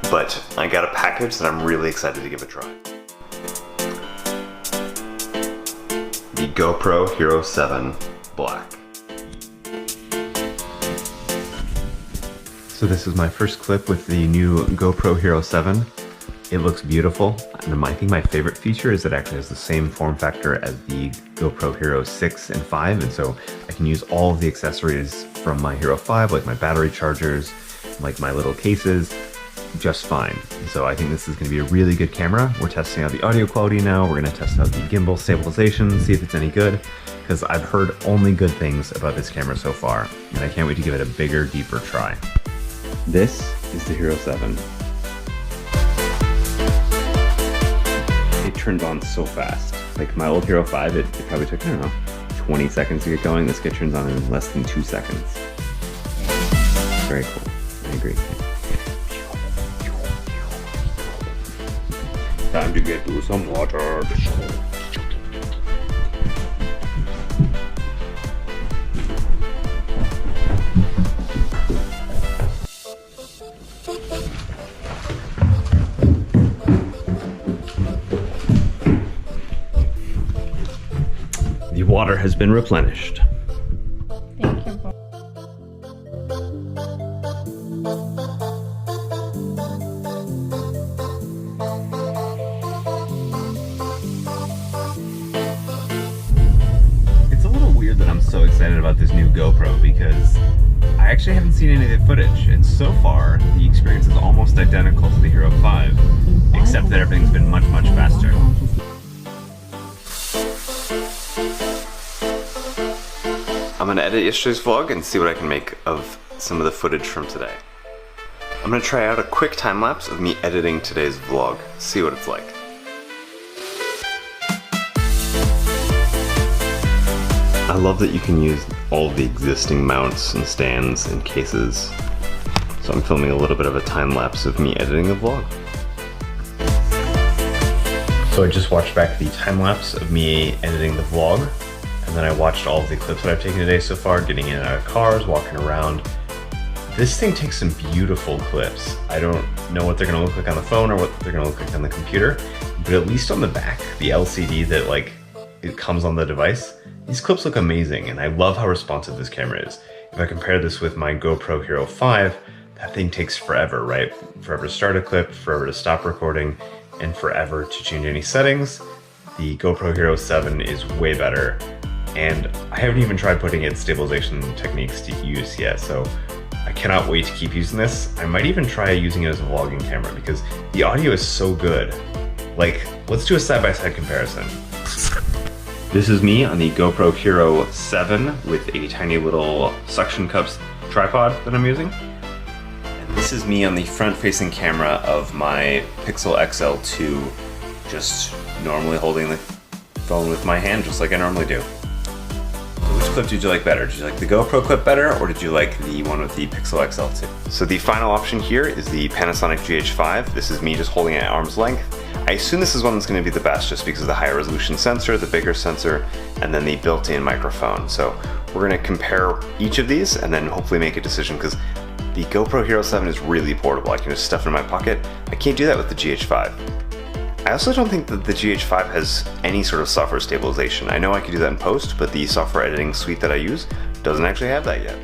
but I got a package that I'm really excited to give a try. The GoPro Hero 7 Black. So this is my first clip with the new GoPro Hero 7. It looks beautiful, and I think my favorite feature is it actually has the same form factor as the GoPro Hero 6 and 5, and so I can use all of the accessories from my Hero 5, like my battery chargers, like my little cases, just fine. So I think this is going to be a really good camera. We're testing out the audio quality now. We're going to test out the gimbal stabilization, see if it's any good, because I've heard only good things about this camera so far, and I can't wait to give it a bigger, deeper try. This is the Hero 7. It turns on so fast. Like my old Hero 5, it probably took, I don't know, 20 seconds to get going. This kit turns on in less than 2 seconds. Very cool. I agree. Time to get to some water. The water has been replenished. Thank you. It's a little weird that I'm so excited about this new GoPro because I actually haven't seen any of the footage, and so far the experience is almost identical to the Hero 5, except that everything's been much, much faster. I'm gonna edit yesterday's vlog and see what I can make of some of the footage from today. I'm gonna try out a quick time lapse of me editing today's vlog, see what it's like. I love that you can use all of the existing mounts and stands and cases. So I'm filming a little bit of a time lapse of me editing the vlog. So I just watched back the time lapse of me editing the vlog. And then I watched all of the clips that I've taken today so far, getting in and out of cars, walking around. This thing takes some beautiful clips. I don't know what they're gonna look like on the phone or what they're gonna look like on the computer, but at least on the back, the LCD that it comes on the device, these clips look amazing, and I love how responsive this camera is. If I compare this with my GoPro Hero 5, that thing takes forever, right? Forever to start a clip, forever to stop recording, and forever to change any settings. The GoPro Hero 7 is way better. And I haven't even tried putting its stabilization techniques to use yet, so I cannot wait to keep using this. I might even try using it as a vlogging camera because the audio is so good. Like, let's do a side-by-side comparison. This is me on the GoPro Hero 7 with a tiny little suction cups tripod that I'm using. And this is me on the front-facing camera of my Pixel XL2, just normally holding the phone with my hand just like I normally do. Which clip did you like better? Did you like the GoPro clip better, or did you like the one with the Pixel XL2? So the final option here is the Panasonic GH5. This is me just holding it at arm's length. I assume this is one that's going to be the best just because of the higher resolution sensor, the bigger sensor, and then the built-in microphone. So we're going to compare each of these and then hopefully make a decision, because the GoPro Hero 7 is really portable. I can just stuff it in my pocket. I can't do that with the GH5. I also don't think that the GH5 has any sort of software stabilization. I know I can do that in post, but the software editing suite that I use doesn't actually have that yet.